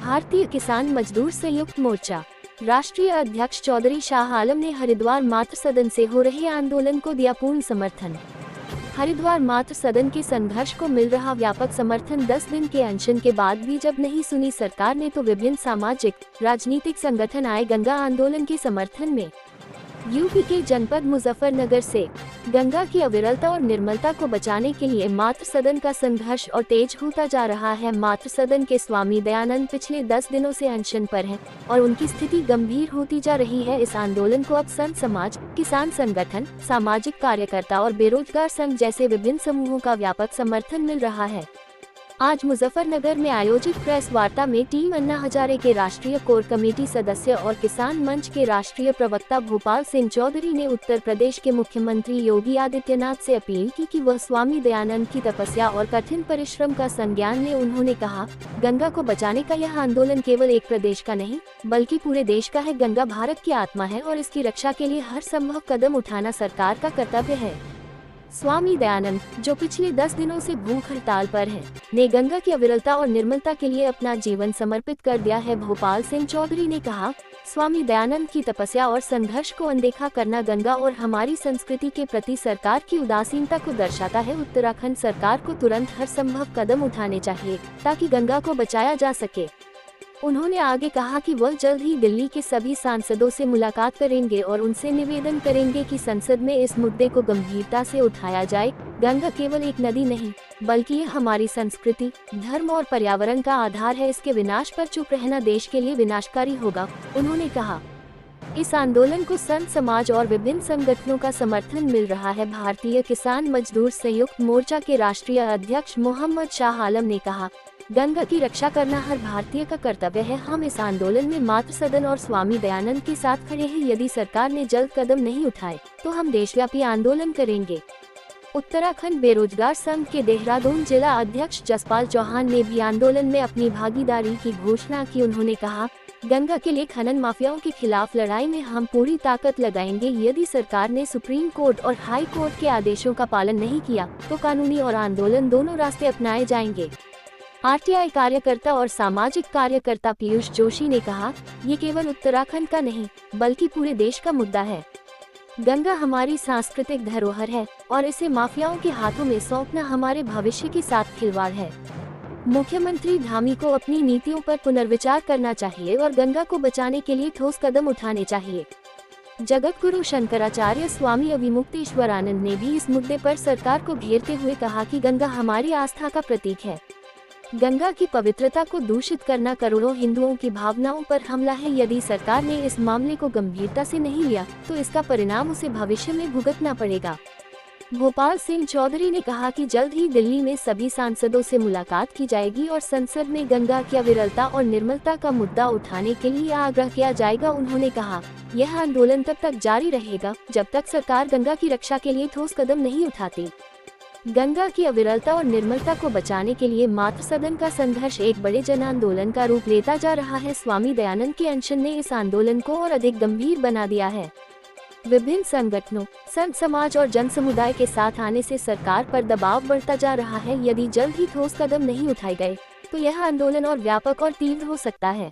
भारतीय किसान मजदूर संयुक्त मोर्चा राष्ट्रीय अध्यक्ष चौधरी शाह आलम ने हरिद्वार मातृ सदन से हो रहे आंदोलन को दिया पूर्ण समर्थन। हरिद्वार मातृ सदन के संघर्ष को मिल रहा व्यापक समर्थन 10 दिन के अनशन के बाद भी जब नहीं सुनी सरकार ने, तो विभिन्न सामाजिक राजनीतिक संगठन आए गंगा आंदोलन के समर्थन में। यूपी के जनपद मुजफ्फरनगर से गंगा की अविरलता और निर्मलता को बचाने के लिए मातृ सदन का संघर्ष और तेज होता जा रहा है। मातृ सदन के स्वामी दयानंद पिछले 10 दिनों से अनशन पर हैं और उनकी स्थिति गंभीर होती जा रही है। इस आंदोलन को अब संत समाज, किसान संगठन, सामाजिक कार्यकर्ता और बेरोजगार संघ जैसे विभिन्न समूहों का व्यापक समर्थन मिल रहा है। आज मुजफ्फरनगर में आयोजित प्रेस वार्ता में टीम अन्ना हजारे के राष्ट्रीय कोर कमेटी सदस्य और किसान मंच के राष्ट्रीय प्रवक्ता भोपाल सिंह चौधरी ने उत्तर प्रदेश के मुख्यमंत्री योगी आदित्यनाथ से अपील की कि वह स्वामी दयानंद की तपस्या और कठिन परिश्रम का संज्ञान लें। उन्होंने कहा, गंगा को बचाने का यह आंदोलन केवल एक प्रदेश का नहीं बल्कि पूरे देश का है। गंगा भारत की आत्मा है और इसकी रक्षा के लिए हर संभव कदम उठाना सरकार का कर्तव्य है। स्वामी दयानंद, जो पिछले 10 दिनों से भूख हड़ताल पर हैं, ने गंगा की अविरलता और निर्मलता के लिए अपना जीवन समर्पित कर दिया है। भोपाल सिंह चौधरी ने कहा, स्वामी दयानंद की तपस्या और संघर्ष को अनदेखा करना गंगा और हमारी संस्कृति के प्रति सरकार की उदासीनता को दर्शाता है। उत्तराखंड सरकार को तुरंत हर संभव कदम उठाने चाहिए ताकि गंगा को बचाया जा सके। उन्होंने आगे कहा कि वह जल्द ही दिल्ली के सभी सांसदों से मुलाकात करेंगे और उनसे निवेदन करेंगे कि संसद में इस मुद्दे को गंभीरता से उठाया जाए। गंगा केवल एक नदी नहीं बल्कि ये हमारी संस्कृति, धर्म और पर्यावरण का आधार है। इसके विनाश पर चुप रहना देश के लिए विनाशकारी होगा। उन्होंने कहा, इस आंदोलन को संत समाज और विभिन्न संगठनों का समर्थन मिल रहा है। भारतीय किसान मजदूर संयुक्त मोर्चा के राष्ट्रीय अध्यक्ष मोहम्मद शाह आलम ने कहा, गंगा की रक्षा करना हर भारतीय का कर्तव्य है। हम इस आंदोलन में मातृ सदन और स्वामी दयानंद के साथ खड़े हैं। यदि सरकार ने जल्द कदम नहीं उठाए तो हम देशव्यापी आंदोलन करेंगे। उत्तराखंड बेरोजगार संघ के देहरादून जिला अध्यक्ष जसपाल चौहान ने भी आंदोलन में अपनी भागीदारी की घोषणा की। उन्होंने कहा, गंगा के लिए खनन माफियाओं के खिलाफ लड़ाई में हम पूरी ताकत लगाएंगे। यदि सरकार ने सुप्रीम कोर्ट और हाई कोर्ट के आदेशों का पालन नहीं किया तो कानूनी और आंदोलन दोनों रास्ते अपनाए जाएंगे। आरटीआई कार्यकर्ता और सामाजिक कार्यकर्ता पीयूष जोशी ने कहा, ये केवल उत्तराखंड का नहीं बल्कि पूरे देश का मुद्दा है। गंगा हमारी सांस्कृतिक धरोहर है और इसे माफियाओं के हाथों में सौंपना हमारे भविष्य के साथ खिलवाड़ है। मुख्यमंत्री धामी को अपनी नीतियों पर पुनर्विचार करना चाहिए और गंगा को बचाने के लिए ठोस कदम उठाने चाहिए। जगत गुरु शंकराचार्य स्वामी अविमुक्तेश्वरानंद ने भी इस मुद्दे पर सरकार को घेरते हुए कहा कि गंगा हमारी आस्था का प्रतीक है। गंगा की पवित्रता को दूषित करना करोड़ों हिंदुओं की भावनाओं पर हमला है। यदि सरकार ने इस मामले को गंभीरता से नहीं लिया तो इसका परिणाम उसे भविष्य में भुगतना पड़ेगा। भोपाल सिंह चौधरी ने कहा कि जल्द ही दिल्ली में सभी सांसदों से मुलाकात की जाएगी और संसद में गंगा की अविरलता और निर्मलता का मुद्दा उठाने के लिए आग्रह किया जाएगा। उन्होंने कहा, यह आंदोलन तब तक जारी रहेगा जब तक सरकार गंगा की रक्षा के लिए ठोस कदम नहीं उठाती। गंगा की अविरलता और निर्मलता को बचाने के लिए मातृ सदन का संघर्ष एक बड़े जन आंदोलन का रूप लेता जा रहा है। स्वामी दयानंद के अनशन ने इस आंदोलन को और अधिक गंभीर बना दिया है। विभिन्न संगठनों, संत समाज और जन समुदाय के साथ आने से सरकार पर दबाव बढ़ता जा रहा है। यदि जल्द ही ठोस कदम नहीं उठाए गए तो यह आंदोलन और व्यापक और तीव्र हो सकता है।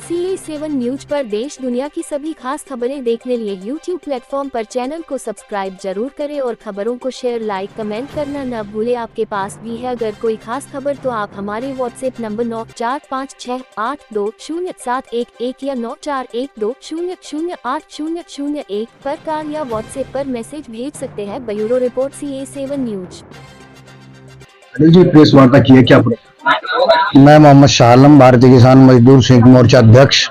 CA7 न्यूज पर देश दुनिया की सभी खास खबरें देखने लिए YouTube प्लेटफॉर्म पर चैनल को सब्सक्राइब जरूर करें और खबरों को शेयर, लाइक, कमेंट करना न भूलें। आपके पास भी है अगर कोई खास खबर तो आप हमारे WhatsApp नंबर 9456820711 या 9412008001 पर कॉल या WhatsApp पर मैसेज भेज सकते हैं। Bureau report CA7 news. जी प्रेस वार्ता की है क्या? मैं मोहम्मद शाह आलम, भारतीय किसान मजदूर संयुक्त मोर्चा अध्यक्ष।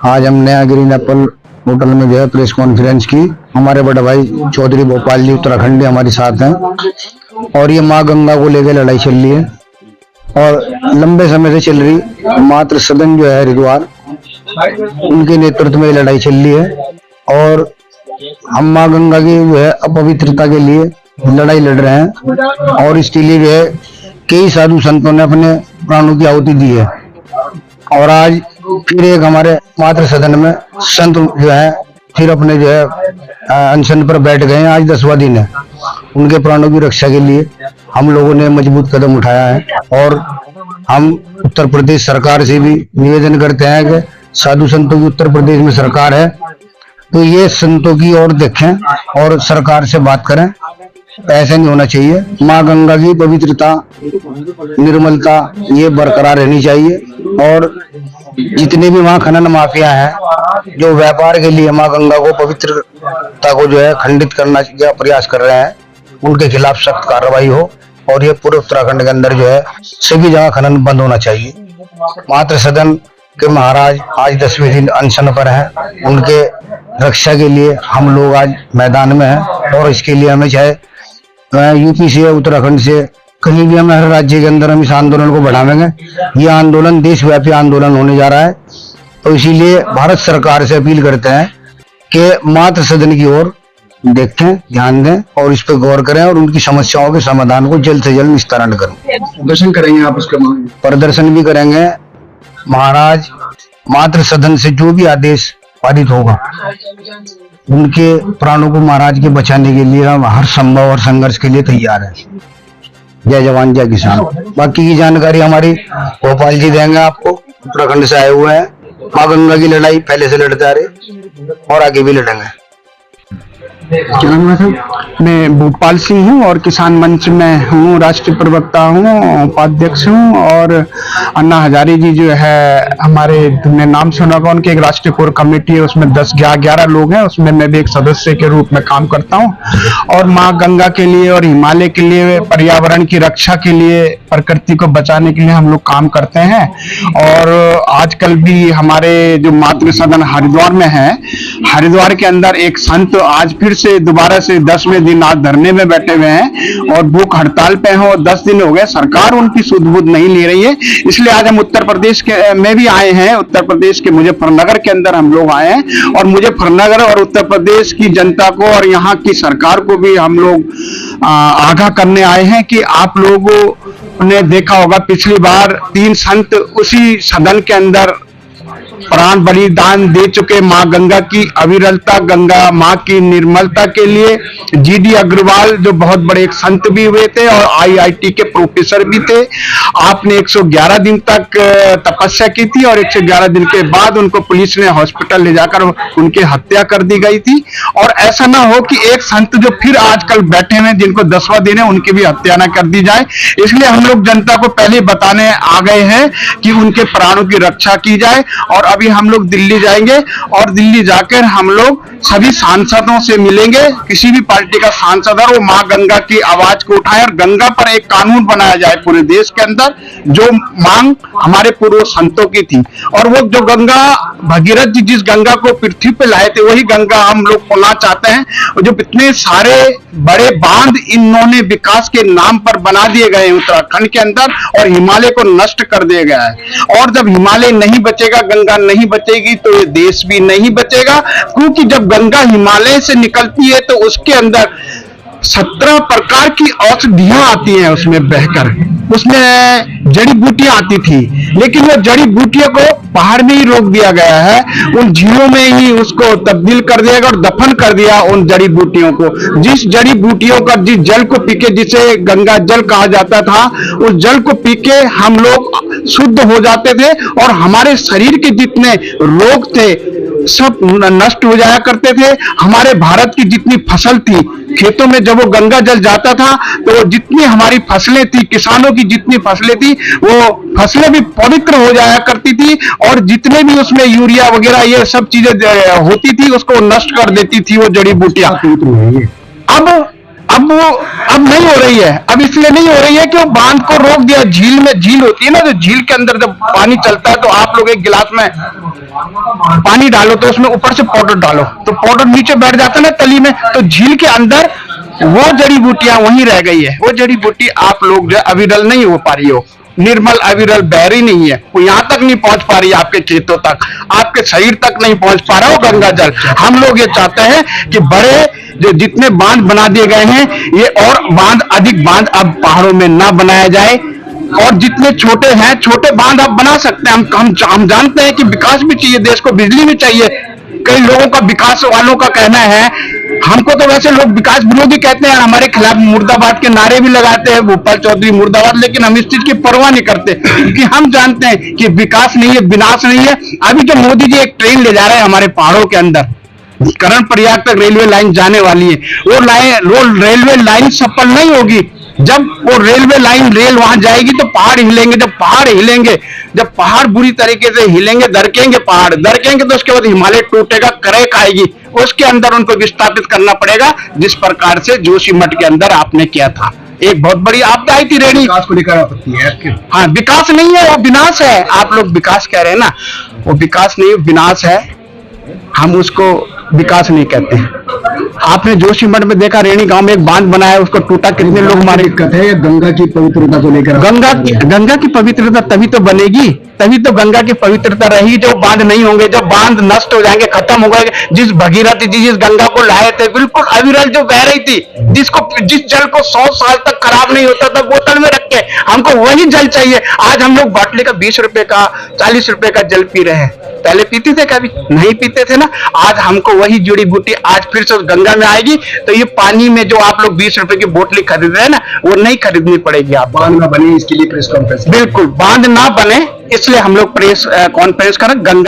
आज हमने ग्रीन एप्पल होटल में जो है प्रेस कॉन्फ्रेंस की। हमारे बड़े भाई चौधरी भोपाल जी उत्तराखंड हमारे साथ हैं और ये माँ गंगा को लेकर लड़ाई चल रही है और लंबे समय से चल रही मातृ सदन जो है हरिद्वार, उनके नेतृत्व में लड़ाई चल रही है और हम माँ गंगा की जो है अपवित्रता के लिए लड़ाई लड़ रहे हैं और इसके लिए जो है कई साधु संतों ने अपने प्राणों की आहुति दी है। और आज फिर एक हमारे मातृ सदन में संत जो है फिर अपने जो है अनशन पर बैठ गए हैं। आज 10वां दिन है उनके प्राणों की रक्षा के लिए। हम लोगों ने मजबूत कदम उठाया है और हम उत्तर प्रदेश सरकार से भी निवेदन करते हैं कि साधु संतों की उत्तर प्रदेश में सरकार है तो ये संतों की ओर देखें और सरकार से बात करें। ऐसा नहीं होना चाहिए। माँ गंगा की पवित्रता, निर्मलता ये बरकरार रहनी चाहिए और जितने भी वहाँ खनन माफिया हैं जो व्यापार के लिए माँ गंगा को पवित्रता को जो है खंडित करना का प्रयास कर रहे हैं, उनके खिलाफ सख्त कार्रवाई हो और ये पूरे उत्तराखंड के अंदर जो है सभी जगह खनन बंद होना चाहिए। मातृ सदन के महाराज आज 10वें दिन अनशन पर हैं, उनके रक्षा के लिए हम लोग आज मैदान में हैं और इसके लिए हमें चाहे यूपी से उत्तराखंड से कहीं भी हमें हर राज्य के अंदर हम इस आंदोलन को बढ़ावेंगे। ये आंदोलन देशव्यापी आंदोलन होने जा रहा है तो इसीलिए भारत सरकार से अपील करते हैं कि मातृ सदन की ओर देखें, ध्यान दें और इस पर गौर करें और उनकी समस्याओं के समाधान को जल्द से जल्द निस्तारण करें। प्रदर्शन करेंगे आप उसके प्रदर्शन भी करेंगे। महाराज मातृ सदन से जो भी आदेश पारित होगा उनके प्राणों को महाराज के बचाने के लिए हम हर संभव और संघर्ष के लिए तैयार हैं। जय जवान जय किसान। बाकी की जानकारी हमारी गोपाल जी देंगे आपको, उत्तराखंड से आए हुए हैं। माँ गंगा की लड़ाई पहले से लड़ते आ रहे और आगे भी लड़ेंगे। क्या नाम है सर? मैं भूपाल सिंह हूँ और किसान मंच में हूँ, राष्ट्रीय प्रवक्ता हूँ, उपाध्यक्ष हूँ। और अन्ना हजारे जी जो है हमारे, तुमने नाम सुना होगा, उनकी एक राष्ट्रीय कोर कमेटी है, उसमें 10-11 लोग हैं, उसमें मैं भी एक सदस्य के रूप में काम करता हूँ। और माँ गंगा के लिए और हिमालय के लिए, पर्यावरण की रक्षा के लिए, प्रकृति को बचाने के लिए हम लोग काम करते हैं। और आजकल भी हमारे जो मातृ सदन हरिद्वार में है, हरिद्वार के अंदर एक संत आज फिर से दोबारा से 10वें दिन आज धरने में बैठे हुए हैं और भूख हड़ताल पे हैं और 10 दिन हो गए, सरकार उनकी सुध बुध नहीं ले रही है। इसलिए आज हम उत्तर प्रदेश के में भी आए हैं, उत्तर प्रदेश के मुजफ्फरनगर के अंदर हम लोग आए हैं और मुजफ्फरनगर और उत्तर प्रदेश की जनता को और यहाँ की सरकार को भी हम लोग आगाह करने आए हैं कि आप लोगों ने देखा होगा पिछली बार 3 संत उसी सदन के अंदर प्राण बलिदान दे चुके माँ गंगा की अविरलता, गंगा माँ की निर्मलता के लिए। जीडी अग्रवाल जो बहुत बड़े एक संत भी हुए थे और आईआईटी के प्रोफेसर भी थे, आपने 111 दिन तक तपस्या की थी और 111 दिन के बाद उनको पुलिस ने हॉस्पिटल ले जाकर उनकी हत्या कर दी गई थी। और ऐसा ना हो कि एक संत जो फिर आजकल बैठे हैं जिनको 10वां दिन है उनकी भी हत्या ना कर दी जाए। इसलिए हम लोग जनता को पहले बताने आ गए हैं कि उनके प्राणों की रक्षा की जाए। और अभी हम लोग दिल्ली जाएंगे और दिल्ली जाकर हम लोग सभी सांसदों से मिलेंगे, किसी भी पार्टी का सांसद है वो माँ गंगा की आवाज को उठाए और गंगा पर एक कानून बनाया जाए पूरे देश के अंदर, जो मांग हमारे पूर्व संतों की थी। और वो जो गंगा भगीरथ जी जिस गंगा को पृथ्वी पे लाए थे वही गंगा हम लोग खोलना चाहते हैं। और जो इतने सारे बड़े बांध इन्होंने विकास के नाम पर बना दिए गए उत्तराखंड के अंदर और हिमालय को नष्ट कर दिया गया है। और जब हिमालय नहीं बचेगा, गंगा नहीं बचेगी तो ये देश भी नहीं बचेगा। क्योंकि जब गंगा हिमालय से निकलती है तो उसके अंदर 17 प्रकार की औषधियां आती हैं उसमें बहकर, उसमें जड़ी बूटियां आती थी, लेकिन वो जड़ी बूटियों को बाहर में ही रोक दिया गया है, उन झीलों में ही उसको तब्दील कर दिया गया और दफन कर दिया उन जड़ी बूटियों को। जिस जड़ी बूटियों का जिस जल को पी के, जिसे गंगा जल कहा जाता था, उस जल को पी के हम लोग शुद्ध हो जाते थे और हमारे शरीर के जितने रोग थे सब नष्ट हो जाया करते थे। हमारे भारत की जितनी फसल थी खेतों में, जब वो गंगा जल जाता था तो जितनी हमारी फसलें थी, किसानों की जितनी फसलें थी, वो फसलें भी पवित्र हो जाया करती थी और जितने भी उसमें यूरिया वगैरह ये सब चीजें होती थी उसको नष्ट कर देती थी वो जड़ी बूटियां। अब नहीं हो रही है। अब इसलिए नहीं हो रही है कि वो बांध को रोक दिया। झील में, झील होती है ना, तो झील के अंदर जब पानी चलता है तो आप लोग एक गिलास में पानी डालो तो उसमें ऊपर से पाउडर डालो तो पाउडर नीचे बैठ जाता है ना तली में, तो झील के अंदर वो जड़ी बूटियां वहीं रह गई है। वो जड़ी बूटी आप लोग जो अविरल नहीं हो पा रही हो, निर्मल अविरल बह रही नहीं है, वो यहां तक नहीं पहुंच पा रही है, आपके खेतों तक, आपके शरीर तक नहीं पहुंच पा रहा हो गंगा जल। हम लोग ये चाहते हैं कि बड़े जो जितने बांध बना दिए गए हैं ये और बांध, अधिक बांध अब पहाड़ों में ना बनाया जाए और जितने छोटे हैं छोटे बांध आप बना सकते हैं। हम जानते हैं कि विकास भी चाहिए, देश को बिजली भी चाहिए। कई लोगों का, विकास वालों का कहना है हमको तो वैसे लोग विकास विरोधी कहते हैं, हमारे खिलाफ मुर्दाबाद के नारे भी लगाते हैं, भोपाल चौधरी मुर्दाबाद, लेकिन हम इस चीज की परवाह नहीं करते, क्योंकि हम जानते हैं कि विकास नहीं है, विनाश नहीं है। अभी जो मोदी जी एक ट्रेन ले जा रहे हैं हमारे पहाड़ों के अंदर, करण प्रयाग तक रेलवे लाइन जाने वाली है, वो रेलवे लाइन सफल नहीं होगी जब वो रेलवे लाइन रेल वहां जाएगी तो पहाड़ हिलेंगे, जब पहाड़ हिलेंगे, जब पहाड़ बुरी तरीके से हिलेंगे, दरकेंगे, पहाड़ दरकेंगे, तो उसके बाद हिमालय टूटेगा, क्रैक आएगी, उसके अंदर उनको विस्थापित करना पड़ेगा, जिस प्रकार से जोशीमठ के अंदर आपने किया था। एक बहुत बड़ी आपदा आई थी रेडी। विकास को लेकर आपत्ति है आपके? हाँ, विकास नहीं है, वो विनाश है। आप लोग विकास कह रहे हैं ना, वो विकास नहीं, विनाश है। हम उसको विकास नहीं कहते हैं। आपने जोशीमठ में देखा, रेणी गांव में एक बांध बनाया, उसको टूटा, कितने लोग मारे। दिक्कत है गंगा की पवित्रता को लेकर? गंगा की पवित्रता तभी तो बनेगी, तभी तो गंगा की पवित्रता रहेगी जब बांध नहीं होंगे, जब बांध नष्ट हो जाएंगे, खत्म हो गए। जिस भगीरथी जी जिस गंगा को लाए थे, बिल्कुल अविरल जो बह रही थी, जिस जल को 100 साल तक खराब नहीं होता था, बोतल में रख के, हमको वही जल चाहिए। आज हम लोग बाटली का 20 रुपए का 40 रुपए का जल पी रहे हैं, पहले पीते थे कभी नहीं पीते थे ना। आज हमको वही जड़ी बूटी आज फिर से गंगा में आएगी, तो ये पानी में जो आप लोग 20 रुपए की बोतली खरीद रहे हैं ना, वो नहीं खरीदनी पड़ेगी। आप बांध ना बने इसके लिए प्रेस कॉन्फ्रेंस? बिल्कुल बांध ना बने, इसलिए हम लोग प्रेस कॉन्फ्रेंस करें। गंगा